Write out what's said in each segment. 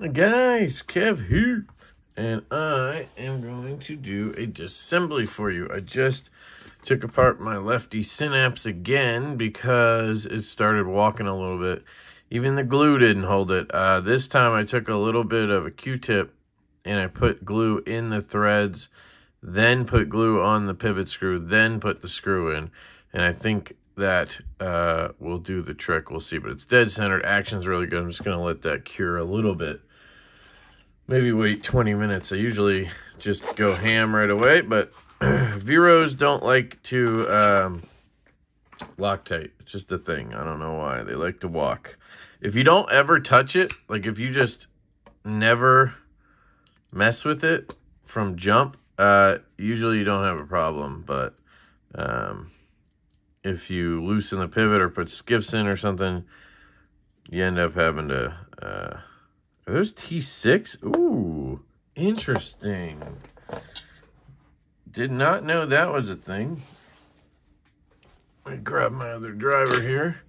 Hey guys, Kev here, and I am going to do a disassembly for you. I just took apart my lefty synapse again because it started walking a little bit. Even the glue didn't hold it. This time I took a little bit of a Q-tip and I put glue in the threads, then put glue on the pivot screw, then put the screw in, and I think that will do the trick. We'll see, but it's dead centered. Action's really good. I'm just going to let that cure a little bit. Maybe wait 20 minutes. I usually just go ham right away, but Veros don't like to Loctite. It's just a thing. I don't know why. They like to walk. If you don't ever touch it, like if you just never mess with it from jump, usually you don't have a problem, but if you loosen the pivot or put skiffs in or something, you end up having to... Are those T6? Ooh, interesting. Did not know that was a thing. Let me grab my other driver here.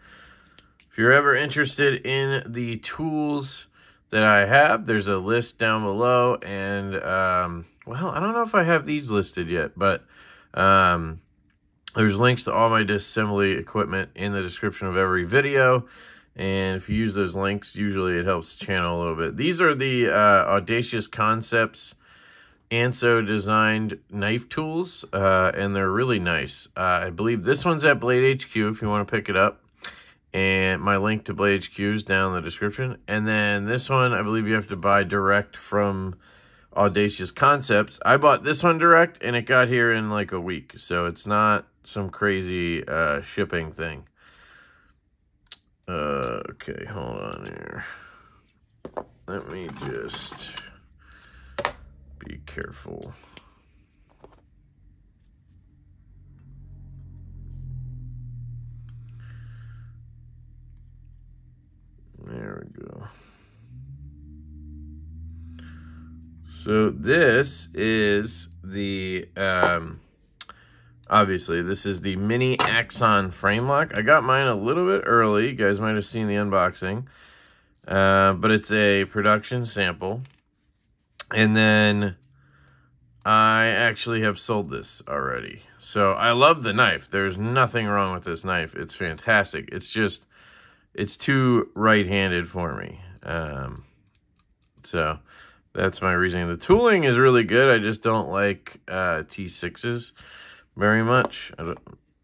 If you're ever interested in the tools that I have, there's a list down below. And, well, I don't know if I have these listed yet, but there's links to all my disassembly equipment in the description of every video. And if you use those links, usually it helps channel a little bit. These are the Audacious Concepts ANSO designed knife tools, and they're really nice. I believe this one's at Blade HQ if you want to pick it up. And my link to Blade HQ is down in the description. And then this one, I believe you have to buy direct from Audacious Concepts. I bought this one direct, and it got here in like a week. So it's not some crazy shipping thing. Okay, hold on here. Let me just be careful. There we go. So this is the, obviously, this is the mini Axon Framelock. I got mine a little bit early. You guys might have seen the unboxing. But it's a production sample. And then I actually have sold this already. So I love the knife. There's nothing wrong with this knife. It's fantastic. It's just, it's too right-handed for me. So that's my reasoning. The tooling is really good. I just don't like T6s. Very much.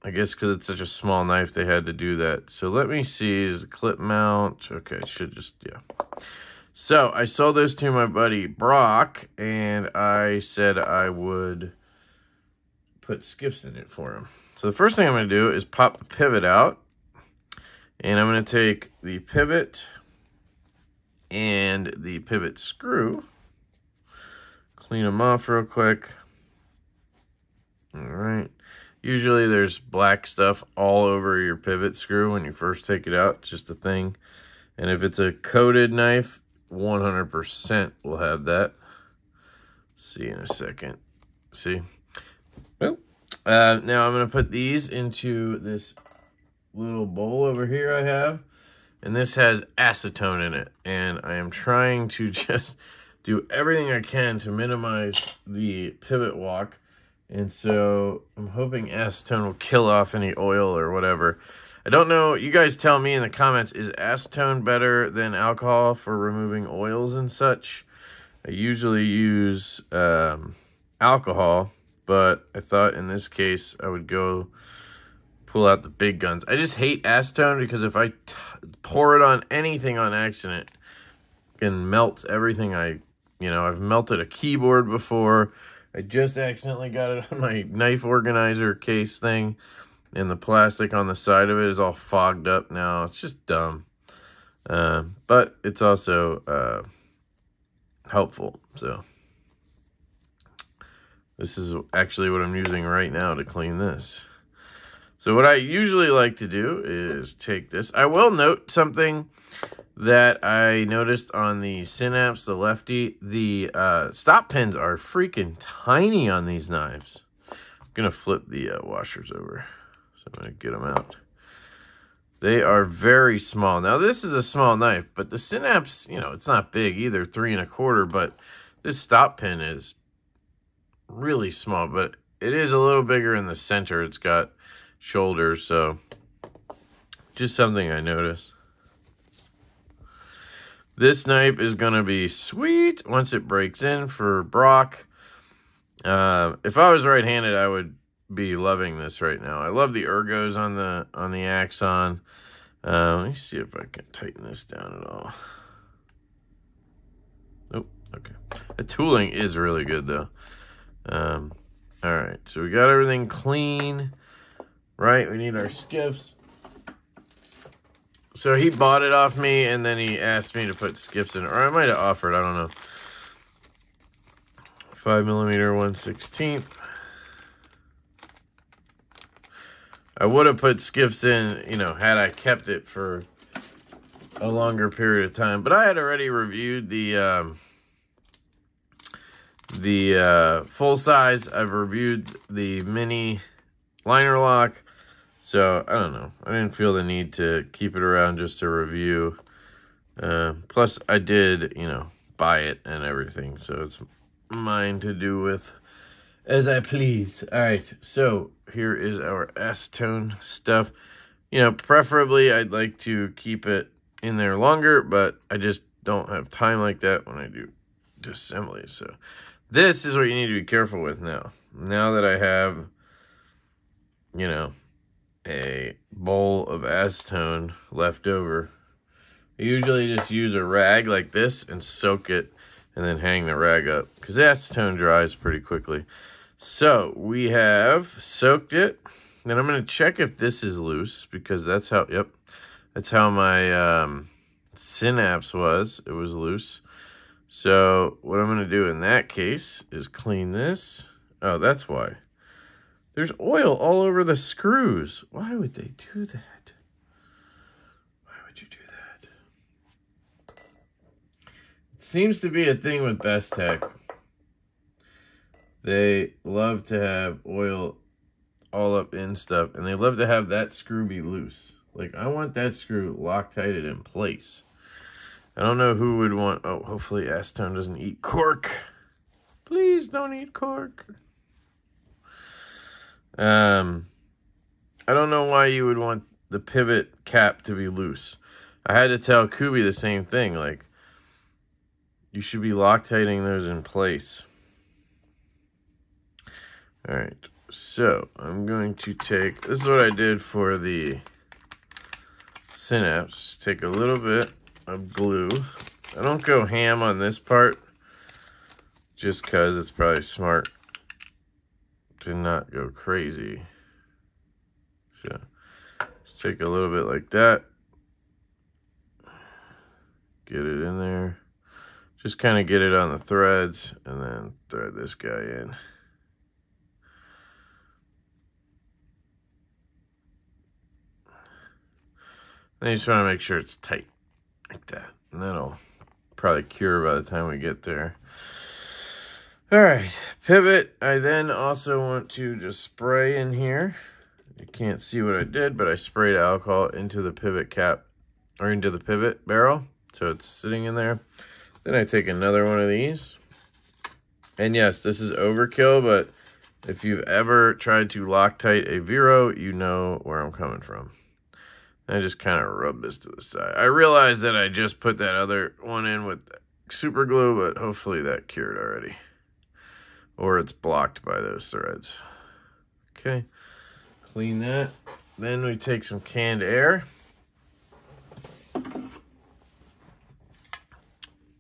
I guess because it's such a small knife, they had to do that. So let me see. Is the clip mount? Okay, should just, yeah. So I sold this to my buddy Brock, and I said I would put skiffs in it for him. So the first thing I'm going to do is pop the pivot out. And I'm going to take the pivot and the pivot screw. Clean them off real quick. All right. Usually there's black stuff all over your pivot screw when you first take it out. It's just a thing. And if it's a coated knife, 100% will have that. See in a second. See? Oh. Now I'm going to put these into this little bowl over here I have. And this has acetone in it. And I am trying to just do everything I can to minimize the pivot walk. And so I'm hoping acetone will kill off any oil or whatever. I don't know. You guys tell me in the comments, is acetone better than alcohol for removing oils and such? I usually use alcohol, but I thought in this case I would go pull out the big guns. I just hate acetone because if I pour it on anything on accident, it can melt everything. I've melted a keyboard before. I just accidentally got it on my knife organizer case thing, and the plastic on the side of it is all fogged up now. It's just dumb. But it's also helpful. So this is actually what I'm using right now to clean this. So what I usually like to do is take this. I will note something that I noticed on the Synapse, the Lefty. The stop pins are freaking tiny on these knives. I'm going to flip the washers over. So I'm going to get them out. They are very small. Now, this is a small knife, but the Synapse, you know, it's not big either, 3 1/4, but this stop pin is really small, but it is a little bigger in the center. It's got shoulders, so just something I noticed. This knife is going to be sweet once it breaks in for Brock. If I was right-handed, I would be loving this right now. I love the ergos on the Axon. Let me see if I can tighten this down at all. Nope. Okay. The tooling is really good though. All right, so we got everything clean. Right, we need our skiffs. So he bought it off me, and then he asked me to put skiffs in it, or I might have offered. I don't know. 5mm 1/16. I would have put skiffs in, you know, had I kept it for a longer period of time. But I had already reviewed the full size. I've reviewed the mini liner lock. So, I don't know. I didn't feel the need to keep it around just to review. Plus, I did, you know, buy it and everything. So, it's mine to do with as I please. All right, so here is our acetone stuff. You know, preferably I'd like to keep it in there longer, but I just don't have time like that when I do disassembly. So this is what you need to be careful with now. Now that I have, you know, a bowl of acetone left over, I usually just use a rag like this and soak it and then hang the rag up, because acetone dries pretty quickly. So we have soaked it. Then I'm going to check if this is loose, because that's how, yep, that's how my Synapse was. It was loose. So what I'm going to do in that case is clean this. Oh, that's why. There's oil all over the screws. Why would they do that? Why would you do that? It seems to be a thing with Bestech. They love to have oil all up in stuff, and they love to have that screw be loose. Like, I want that screw Loctited in place. I don't know who would want... Oh, hopefully acetone doesn't eat cork. Please don't eat cork. I don't know why you would want the pivot cap to be loose. I had to tell Kubi the same thing. Like, you should be Loctiting those in place. All right, so I'm going to take, this is what I did for the Synapse. Take a little bit of glue. I don't go ham on this part, just because it's probably smart to not go crazy. So just take a little bit like that. Get it in there. Just kind of get it on the threads, and then thread this guy in. Then you just want to make sure it's tight, like that. And that'll probably cure by the time we get there. All right, pivot. I then also want to just spray in here. You can't see what I did, but I sprayed alcohol into the pivot cap, or into the pivot barrel. So it's sitting in there. Then I take another one of these. And yes, this is overkill, but if you've ever tried to Loctite a Vero, you know where I'm coming from. I just kind of rub this to the side. I realized that I just put that other one in with super glue, but hopefully that cured already. Or it's blocked by those threads. Okay, clean that. Then we take some canned air.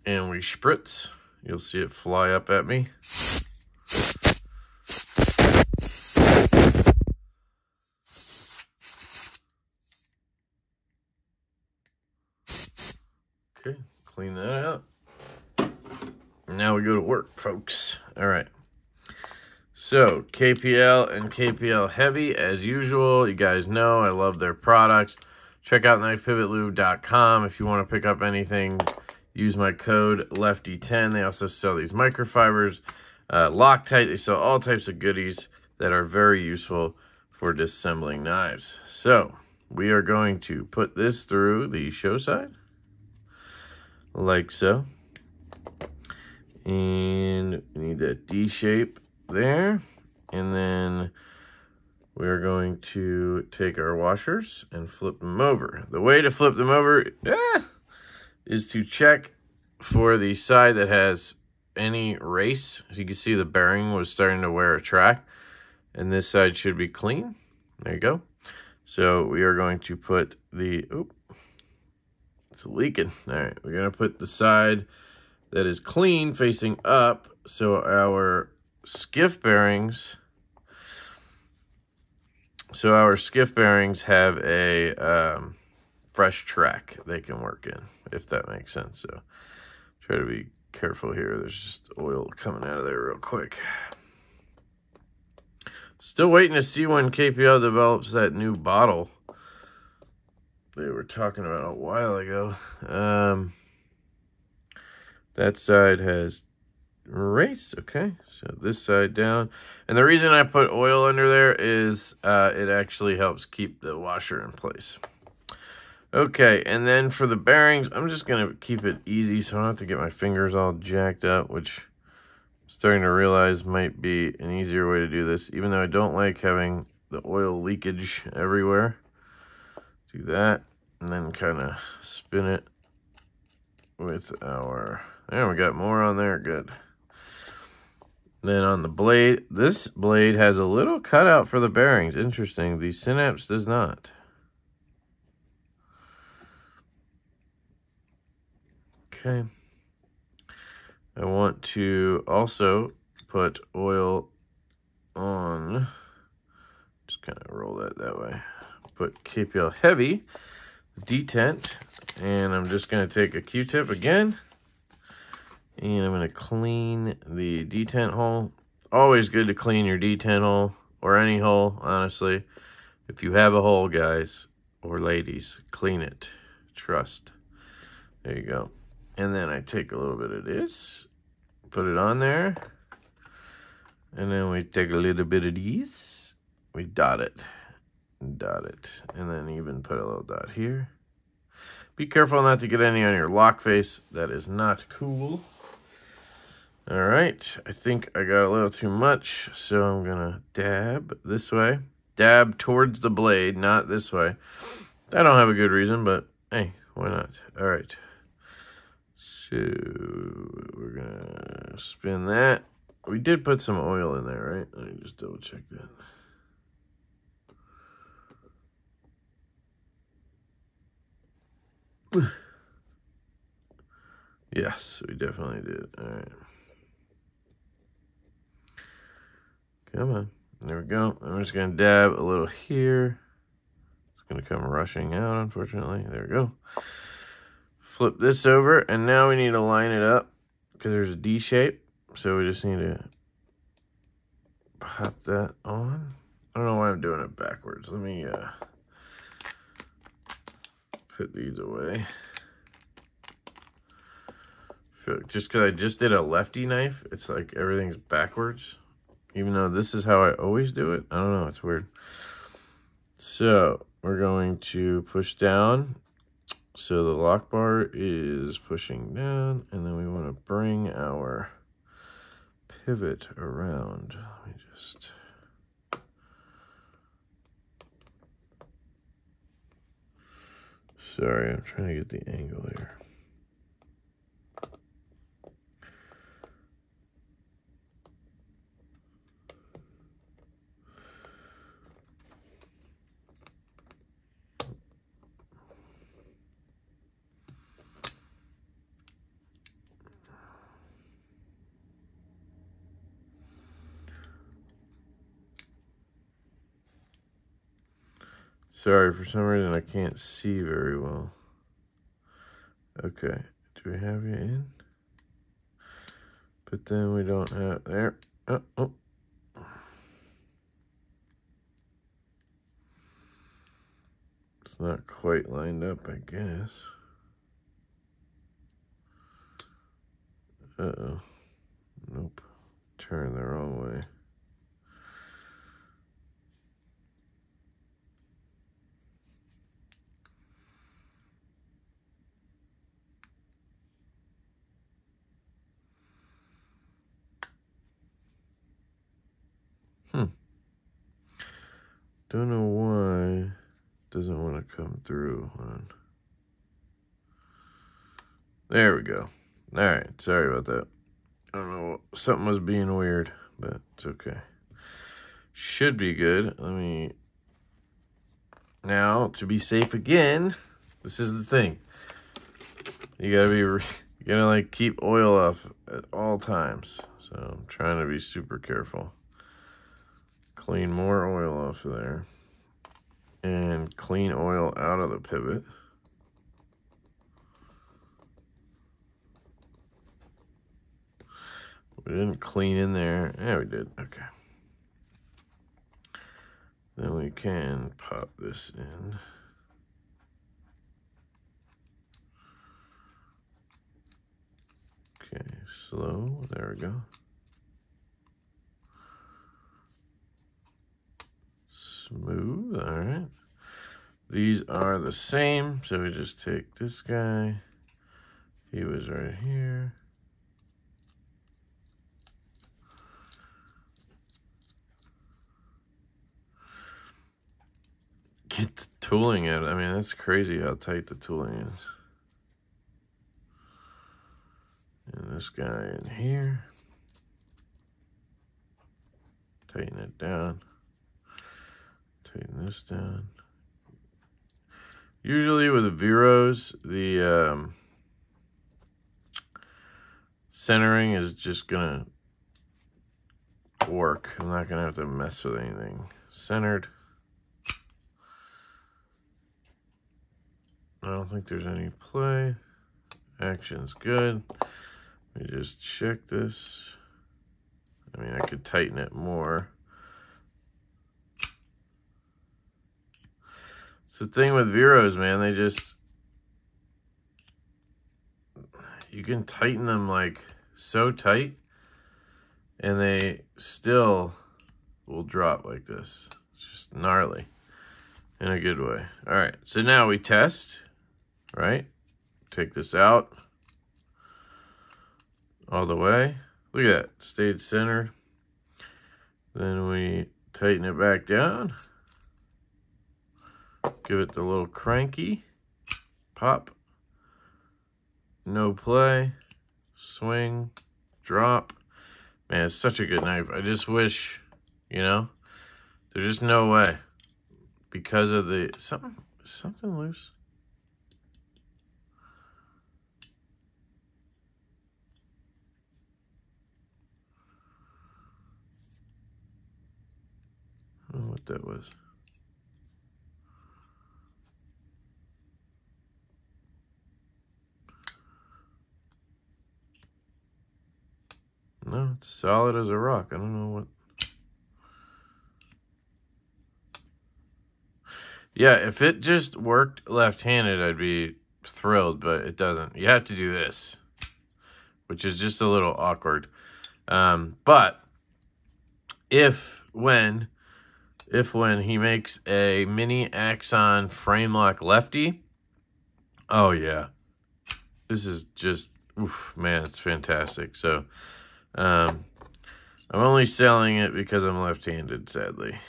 And we spritz. You'll see it fly up at me. Okay, clean that up. Now we go to work, folks. All right. So, KPL and KPL Heavy, as usual. You guys know I love their products. Check out knifepivotlube.com if you want to pick up anything. Use my code LeftyEDC. They also sell these microfibers, Loctite. They sell all types of goodies that are very useful for disassembling knives. So, we are going to put this through the show side, like so. And we need that D shape there. And then we're going to take our washers and flip them over. The way to flip them over is to check for the side that has any race. As you can see, the bearing was starting to wear a track, and this side should be clean. There you go. So we are going to put the, it's leaking. All right, we're going to put the side that is clean facing up, so our skiff bearings have a fresh track they can work in, if that makes sense. So try to be careful here. There's just oil coming out of there real quick. Still waiting to see when KPL develops that new bottle they were talking about a while ago. That side has race, okay? So this side down. And the reason I put oil under there is it actually helps keep the washer in place. Okay, and then for the bearings, I'm just going to keep it easy so I don't have to get my fingers all jacked up, which I'm starting to realize might be an easier way to do this, even though I don't like having the oil leakage everywhere. Do that, and then kind of spin it with our... There, we got more on there, good. Then on the blade, this blade has a little cutout for the bearings. Interesting, the Synapse does not. Okay. I want to also put oil on, just kind of roll that way. Put KPL Heavy, detent, and I'm just going to take a Q-tip again. And I'm going to clean the detent hole. Always good to clean your detent hole, or any hole, honestly. If you have a hole, guys, or ladies, clean it. Trust. There you go. And then I take a little bit of this, put it on there. And then we take a little bit of these. We dot it. Dot it. And then even put a little dot here. Be careful not to get any on your lock face. That is not cool. All right, I think I got a little too much, so I'm gonna dab this way. Dab towards the blade, not this way. I don't have a good reason, but hey, why not? All right, so we're gonna spin that. We did put some oil in there, right? Let me just double check that. Yes, we definitely did. All right. Come on. There we go. I'm just going to dab a little here. It's going to come rushing out, unfortunately. There we go. Flip this over, and now we need to line it up because there's a D shape. So we just need to pop that on. I don't know why I'm doing it backwards. Let me put these away. Just because I just did a lefty knife, it's like everything's backwards. Even though this is how I always do it. I don't know, it's weird. So we're going to push down. So the lock bar is pushing down, and then we want to bring our pivot around. Let me just... Sorry, I'm trying to get the angle here. Sorry, for some reason I can't see very well. Okay, do we have you in? But then we don't have, there. Oh. It's not quite lined up, I guess. Uh-oh. Nope. Turn the wrong way. Don't know why it doesn't want to come through. There we go. All right, sorry about that. I don't know, something was being weird, but it's okay. Should be good. Let me, now to be safe again, this is the thing. You gotta like keep oil off at all times. So I'm trying to be super careful. Clean more oil off of there. And clean oil out of the pivot. We didn't clean in there. Yeah, we did. Okay. Then we can pop this in. Okay, slow. There we go. Smooth. All right. These are the same. So we just take this guy. He was right here. Get the tooling out. I mean, that's crazy how tight the tooling is. And this guy in here. Tighten it down. Tighten this down. Usually with Veros, the centering is just gonna work. I'm not gonna have to mess with anything. Centered. I don't think there's any play. Action's good. Let me just check this. I mean, I could tighten it more. It's the thing with Veros, man. They just, you can tighten them like so tight and they still will drop like this. It's just gnarly in a good way. All right, so now we test, right? Take this out all the way. Look at that, stayed centered. Then we tighten it back down. Give it the little cranky. Pop. No play. Swing. Drop. Man, it's such a good knife. I just wish, you know, there's just no way. Because of the, something loose. I don't know what that was. No, it's solid as a rock. I don't know what. Yeah, if it just worked left-handed, I'd be thrilled, but it doesn't. You have to do this, which is just a little awkward. But when he makes a mini Axon Framelock lefty, oh yeah, this is just, oof, man, it's fantastic. So, I'm only selling it because I'm left-handed, sadly.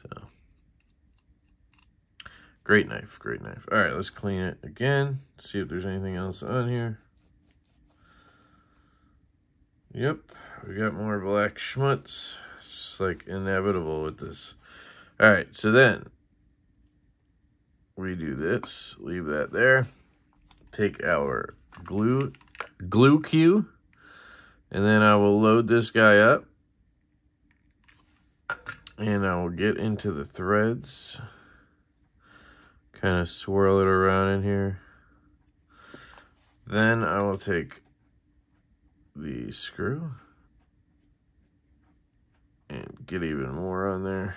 So, great knife, great knife. All right, let's clean it again. See if there's anything else on here. Yep, we got more black schmutz. It's like inevitable with this. All right, so then we do this. Leave that there. Take our glue cue. And then I will load this guy up. And I will get into the threads. Kind of swirl it around in here. Then I will take the screw. And get even more on there.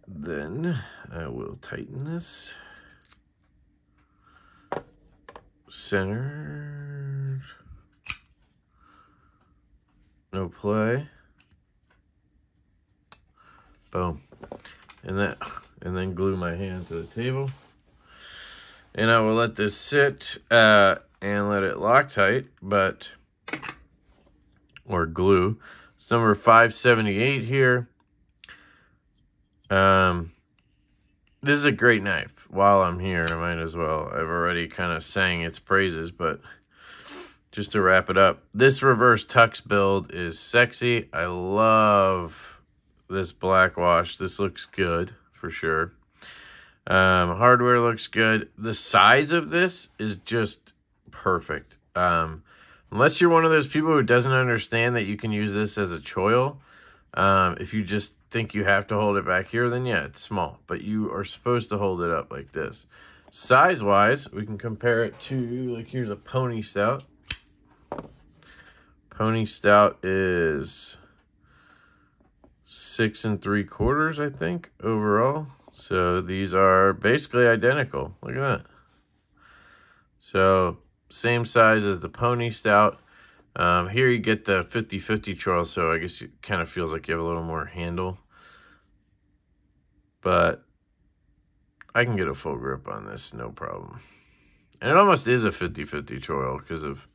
Then I will tighten this. Centered. No play. Boom. And then glue my hand to the table. And I will let this sit and let it lock tight, but or glue. It's number 578 here. This is a great knife. While I'm here, I might as well. I've already kind of sang its praises, but just to wrap it up, this reverse tux build is sexy. I love this black wash. This looks good for sure. Hardware looks good. The size of this is just perfect. Unless you're one of those people who doesn't understand that you can use this as a choil, if you just think you have to hold it back here, then yeah, it's small. But you are supposed to hold it up like this. Size-wise, we can compare it to, like, here's a Pony Stout. Pony Stout is 6 3/4, I think, overall. So these are basically identical. Look at that. So same size as the Pony Stout. Here you get the 50/50 choil, so I guess it kind of feels like you have a little more handle. But I can get a full grip on this, no problem. And it almost is a 50/50 choil because of,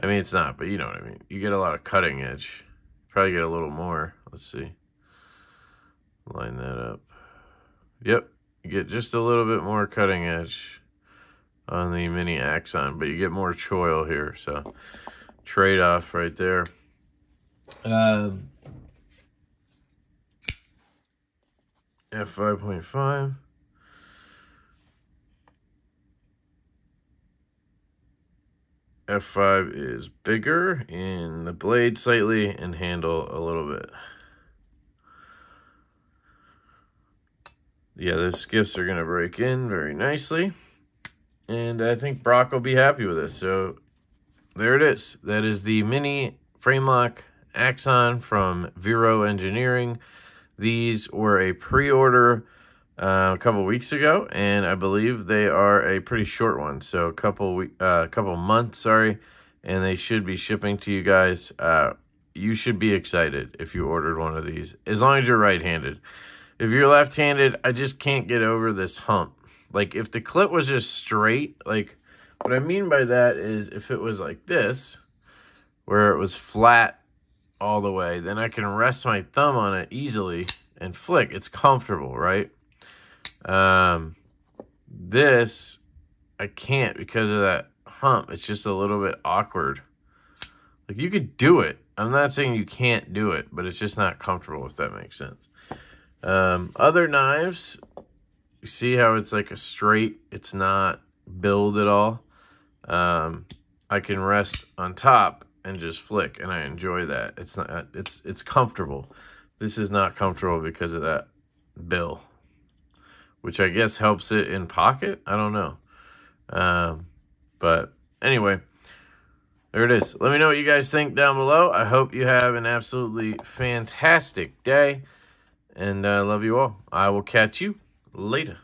I mean, it's not, but you know what I mean. You get a lot of cutting edge. Probably get a little more. Let's see. Line that up. Yep, you get just a little bit more cutting edge on the mini Axon, but you get more choil here, so trade-off right there. F5.5. F5 is bigger in the blade slightly and handle a little bit. Yeah, the skiffs are going to break in very nicely. And I think Brock will be happy with this. So there it is. That is the mini Framelock Axon from Vero Engineering. These were a pre-order a couple weeks ago, and I believe they are a pretty short one. So a couple months, sorry, and they should be shipping to you guys. You should be excited if you ordered one of these, as long as you're right-handed. If you're left-handed, I just can't get over this hump. Like, if the clip was just straight, like, what I mean by that is if it was like this, where it was flat all the way, then I can rest my thumb on it easily and flick. It's comfortable, right? This, I can't because of that hump. It's just a little bit awkward. Like, you could do it. I'm not saying you can't do it, but it's just not comfortable, if that makes sense. Other knives, you see how it's like a straight, it's not build at all. I can rest on top and just flick, and I enjoy that. It's not, it's comfortable. This is not comfortable because of that bill, which I guess helps it in pocket. I don't know. But anyway, there it is. Let me know what you guys think down below. I hope you have an absolutely fantastic day. And I love you all. I will catch you later.